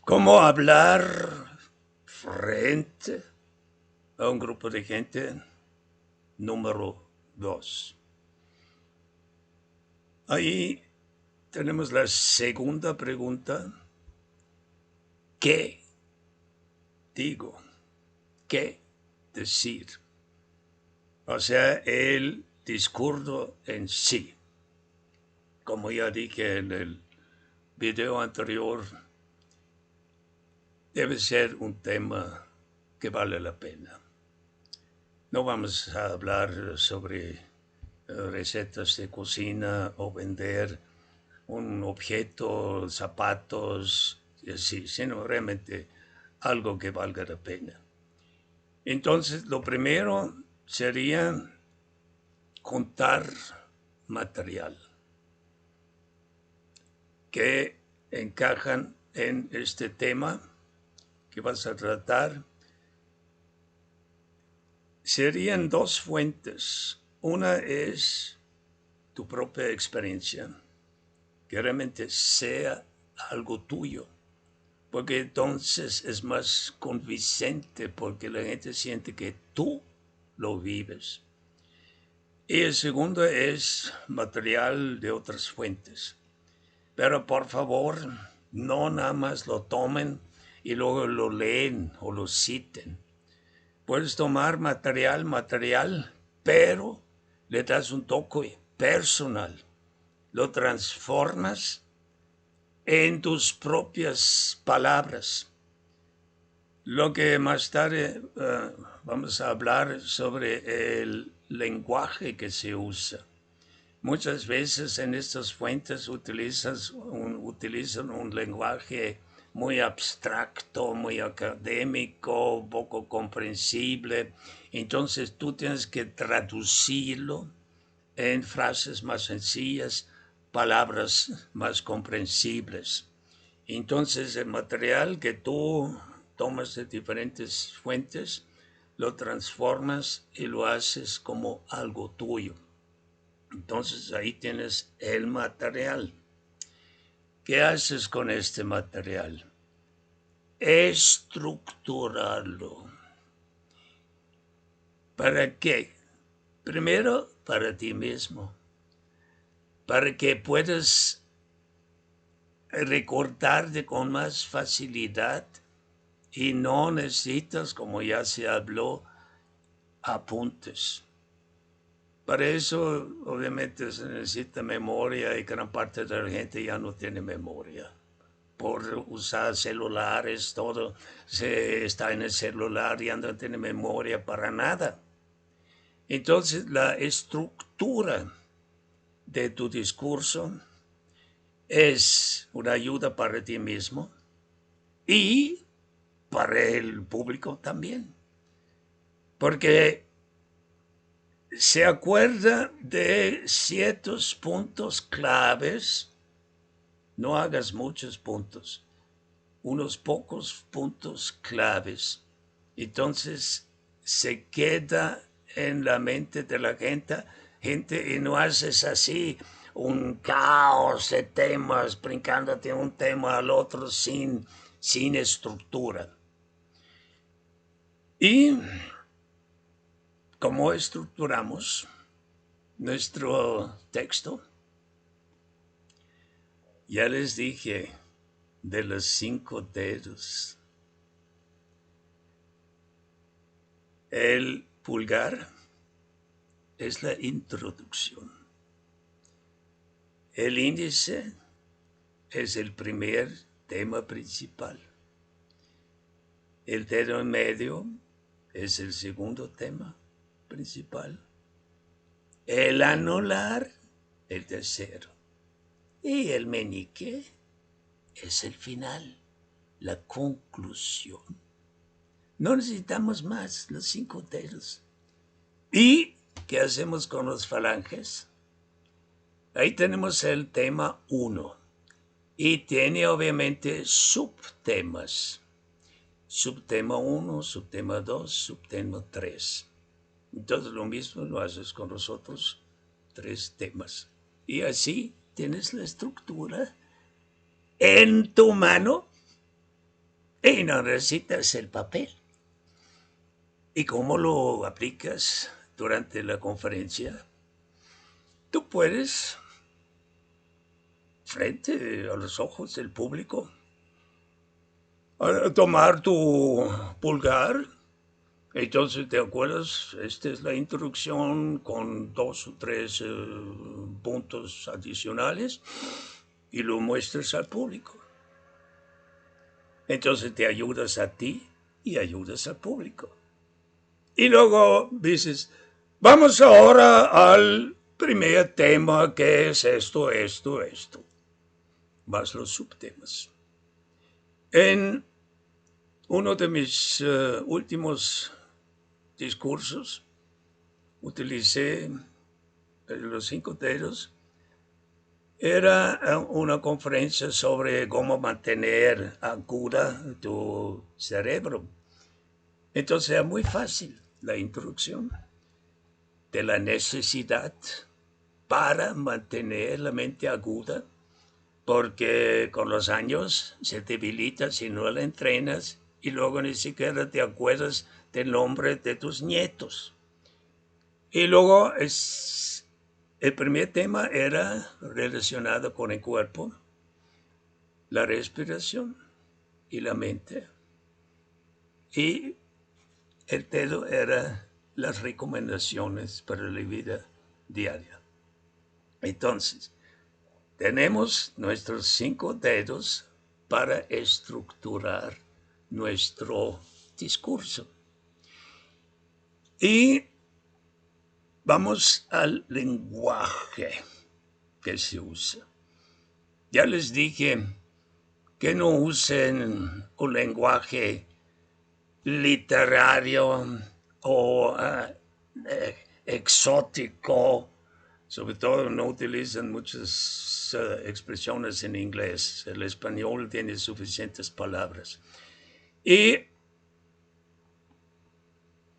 ¿Cómo hablar frente a un grupo de gente? Número 2. Ahí tenemos la segunda pregunta. ¿Qué digo? ¿Qué decir? O sea, el discurso en sí. Como ya dije en el video anterior, debe ser un tema que vale la pena. No vamos a hablar sobre recetas de cocina o vender un objeto, zapatos, y así, sino realmente algo que valga la pena. Entonces, lo primero sería contar material que encajan en este tema que vas a tratar. Serían dos fuentes. Una es tu propia experiencia, que realmente sea algo tuyo, porque entonces es más convincente, porque la gente siente que tú lo vives. Y el segundo es material de otras fuentes. Pero por favor, no nada más lo tomen y luego lo leen o lo citen. Puedes tomar material, pero le das un toque personal. Lo transformas en tus propias palabras. Lo que más tarde vamos a hablar sobre el lenguaje que se usa. Muchas veces en estas fuentes utilizan un lenguaje muy abstracto, muy académico, poco comprensible. Entonces tú tienes que traducirlo en frases más sencillas, palabras más comprensibles. Entonces el material que tú tomas de diferentes fuentes, lo transformas y lo haces como algo tuyo. Entonces ahí tienes el material. ¿Qué haces con este material? Estructurarlo. ¿Para qué? Primero, para ti mismo. Para que puedas recordarte con más facilidad y no necesitas, como ya se habló, apuntes. Para eso, obviamente, se necesita memoria y gran parte de la gente ya no tiene memoria. Por usar celulares, todo se está en el celular y ya no tiene memoria para nada. Entonces, la estructura de tu discurso es una ayuda para ti mismo y para el público también. Porque se acuerda de ciertos puntos claves. No hagas muchos puntos, unos pocos puntos claves. Entonces se queda en la mente de la gente y no haces así un caos de temas, brincándote de un tema al otro sin estructura. Y ¿cómo estructuramos nuestro texto? Ya les dije de los 5 dedos. El pulgar es la introducción. El índice es el primer tema principal. El dedo en medio es el segundo tema principal. El anular, el tercero. Y el meñique es el final, la conclusión. No necesitamos más los 5 dedos. ¿Y qué hacemos con los falanges? Ahí tenemos el tema 1 y tiene obviamente subtemas. Subtema 1, subtema 2, subtema 3. Entonces lo mismo lo haces con los otros 3 temas. Y así tienes la estructura en tu mano y no necesitas el papel. ¿Y cómo lo aplicas durante la conferencia? Tú puedes, frente a los ojos del público, tomar tu pulgar. Entonces, ¿te acuerdas? Esta es la introducción con 2 o 3 puntos adicionales y lo muestras al público. Entonces te ayudas a ti y ayudas al público. Y luego dices, vamos ahora al primer tema, que es esto, esto, esto. Más los subtemas. En uno de mis últimos discursos utilicé los 5 dedos. Era una conferencia sobre cómo mantener aguda tu cerebro. Entonces era muy fácil la introducción de la necesidad para mantener la mente aguda, porque con los años se debilita si no la entrenas y luego ni siquiera te acuerdas del nombre de tus nietos. Y luego el primer tema era relacionado con el cuerpo, la respiración y la mente. Y el dedo era las recomendaciones para la vida diaria. Entonces, tenemos nuestros 5 dedos para estructurar nuestro discurso. Y vamos al lenguaje que se usa. Ya les dije que no usen un lenguaje literario o exótico. Sobre todo no utilizan muchas expresiones en inglés. El español tiene suficientes palabras. Y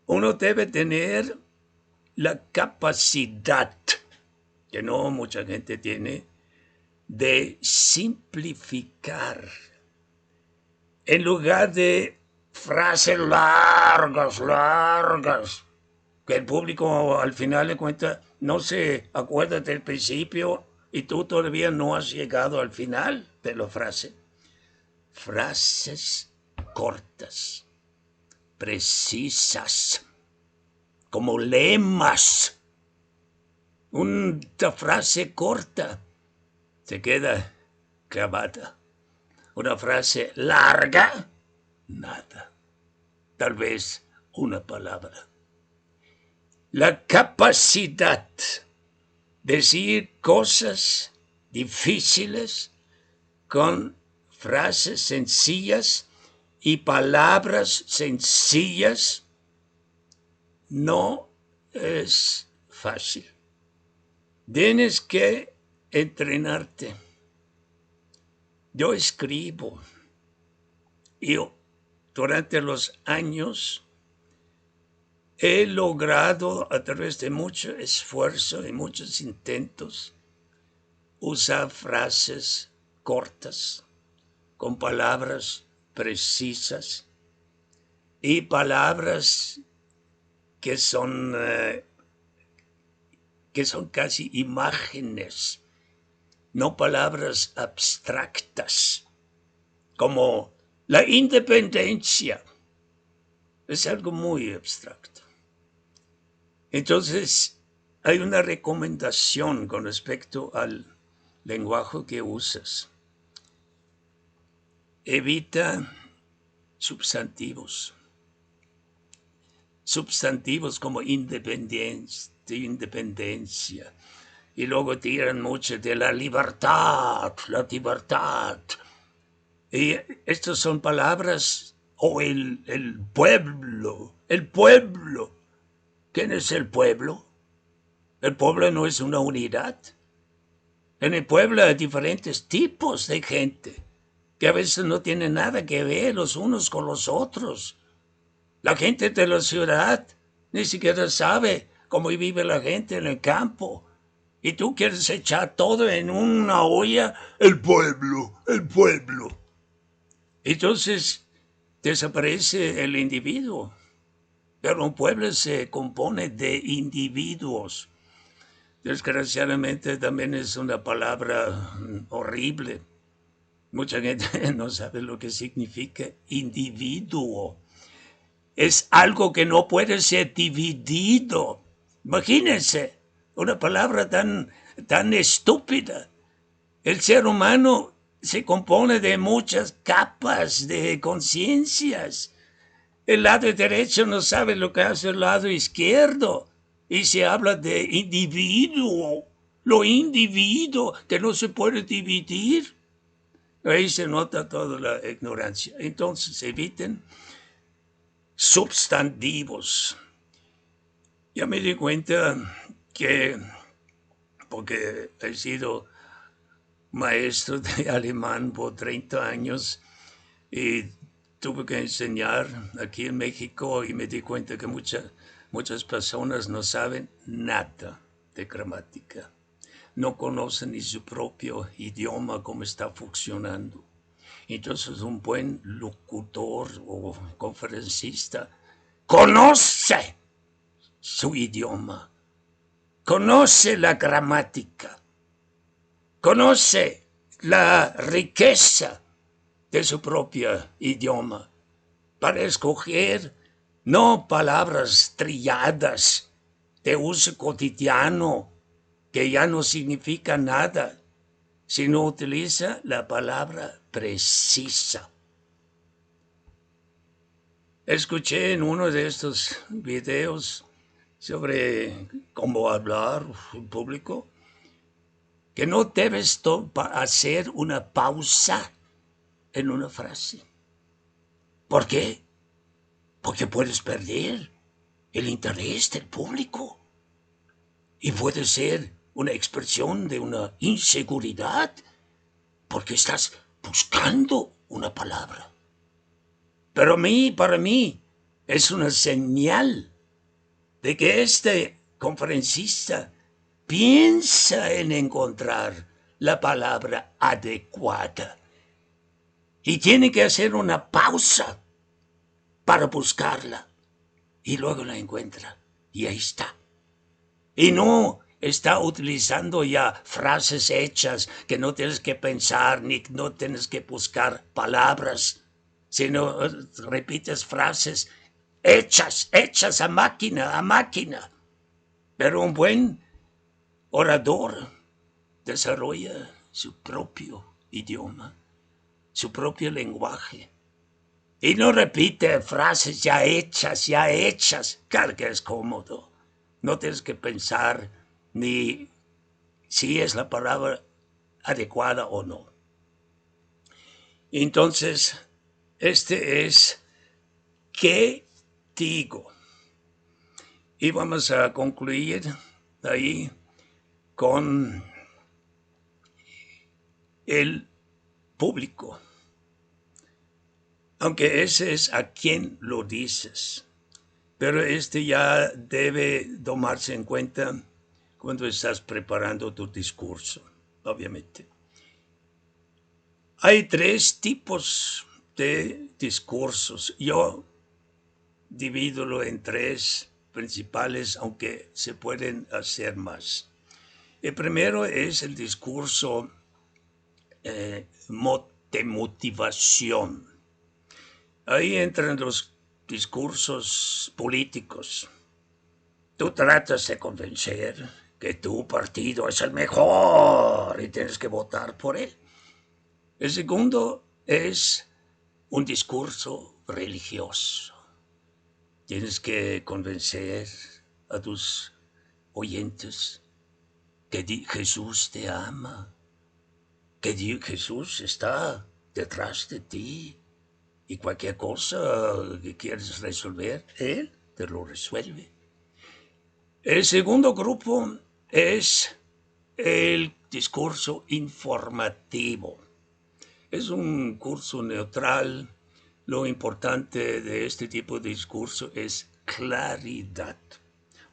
uno debe tener la capacidad, que no mucha gente tiene, de simplificar. En lugar de frases largas, que el público al final de cuentas no se acuerda del principio y tú todavía no has llegado al final de la frase. Frases cortas, precisas, como lemas. Una frase corta se queda clavada. Una frase larga, nada. Tal vez una palabra. La capacidad de decir cosas difíciles con frases sencillas y palabras sencillas no es fácil. Tienes que entrenarte. Yo escribo y durante los años he logrado, a través de mucho esfuerzo y muchos intentos, usar frases cortas, con palabras precisas y palabras que son casi imágenes, no palabras abstractas, como la independencia. Es algo muy abstracto. Entonces, hay una recomendación con respecto al lenguaje que usas. Evita substantivos. Substantivos como independencia. Y luego tiran mucho de la libertad. Y estas son palabras, o el pueblo. ¿Quién es el pueblo? El pueblo no es una unidad. En el pueblo hay diferentes tipos de gente que a veces no tienen nada que ver los unos con los otros. La gente de la ciudad ni siquiera sabe cómo vive la gente en el campo. Y tú quieres echar todo en una olla. El pueblo. Entonces, desaparece el individuo. Pero un pueblo se compone de individuos. Desgraciadamente también es una palabra horrible. Mucha gente no sabe lo que significa individuo. Es algo que no puede ser dividido. Imagínense, una palabra tan estúpida. El ser humano se compone de muchas capas de conciencias. El lado derecho no sabe lo que hace el lado izquierdo. Y se habla de individuo, lo individuo que no se puede dividir. Ahí se nota toda la ignorancia. Entonces eviten substantivos. Ya me di cuenta que, porque he sido maestro de alemán por 30 años y tuve que enseñar aquí en México y me di cuenta que muchas personas no saben nada de gramática. No conocen ni su propio idioma, cómo está funcionando. Entonces un buen locutor o conferencista conoce su idioma, conoce la gramática, conoce la riqueza de su propio idioma para escoger no palabras trilladas de uso cotidiano que ya no significa nada, sino utiliza la palabra precisa. Escuché en uno de estos videos sobre cómo hablar en público que no debes hacer una pausa en una frase. ¿Por qué? Porque puedes perder el interés del público y puede ser una expresión de una inseguridad porque estás buscando una palabra. Pero para mí, es una señal de que este conferencista piensa en encontrar la palabra adecuada y tiene que hacer una pausa para buscarla y luego la encuentra y ahí está. Y no está utilizando ya frases hechas que no tienes que pensar ni no tienes que buscar palabras, sino repites frases hechas a máquina. Pero un buen orador desarrolla su propio idioma, su propio lenguaje. Y no repite frases ya hechas. Claro que es cómodo. No tienes que pensar ni si es la palabra adecuada o no. Entonces, este es ¿qué digo? Y vamos a concluir ahí con el público. Aunque ese es a quien lo dices. Pero este ya debe tomarse en cuenta cuando estás preparando tu discurso, obviamente. Hay 3 tipos de discursos. Yo divídolo en 3 principales, aunque se pueden hacer más. El primero es el discurso de motivación. Ahí entran los discursos políticos. Tú tratas de convencer que tu partido es el mejor y tienes que votar por él. El segundo es un discurso religioso. Tienes que convencer a tus oyentes que Jesús te ama, que Jesús está detrás de ti y cualquier cosa que quieres resolver, Él te lo resuelve. El segundo grupo es el discurso informativo. Es un curso neutral. Lo importante de este tipo de discurso es claridad.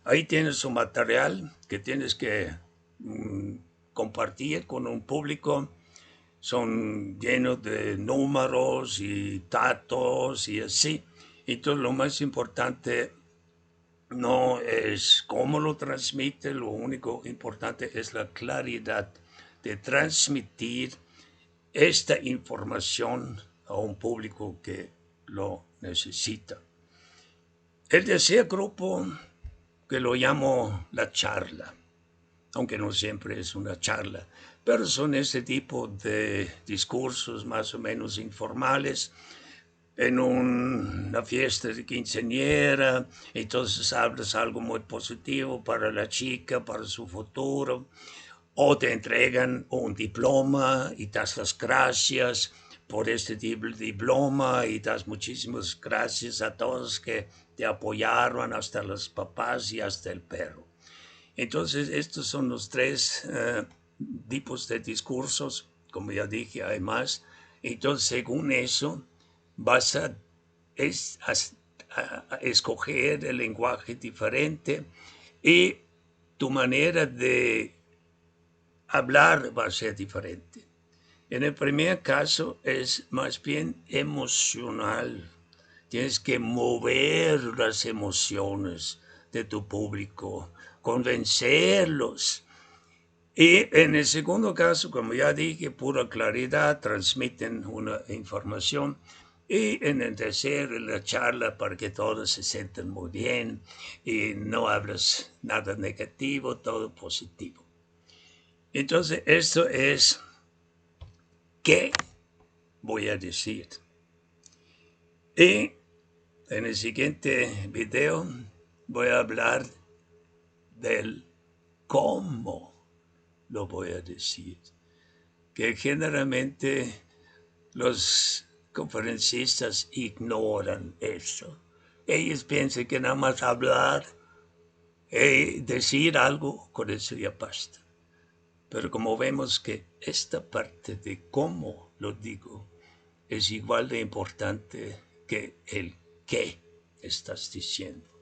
Ahí tienes un material que tienes que compartir con un público son llenos de números y datos y así. Entonces lo más importante no es cómo lo transmite, lo único importante es la claridad de transmitir esta información a un público que lo necesita. El tercer grupo, que lo llamo la charla, aunque no siempre es una charla, pero son este tipo de discursos más o menos informales en una fiesta de quinceañera, entonces hablas algo muy positivo para la chica, para su futuro, o te entregan un diploma y das las gracias por este diploma y das muchísimas gracias a todos que te apoyaron, hasta los papás y hasta el perro. Entonces, estos son los tres tipos de discursos, como ya dije, hay más. Entonces, según eso, vas a escoger el lenguaje diferente y tu manera de hablar va a ser diferente. En el primer caso es más bien emocional. Tienes que mover las emociones de tu público, convencerlos. Y en el segundo caso, como ya dije, pura claridad, transmiten una información. Y en el tercero, la charla para que todos se sientan muy bien y no hablas nada negativo, todo positivo. Entonces, esto es qué voy a decir. Y en el siguiente video voy a hablar del cómo lo voy a decir, que generalmente los conferencistas ignoran eso. Ellos piensan que nada más hablar y decir algo, con eso ya basta. Pero como vemos que esta parte de cómo lo digo es igual de importante que el qué estás diciendo.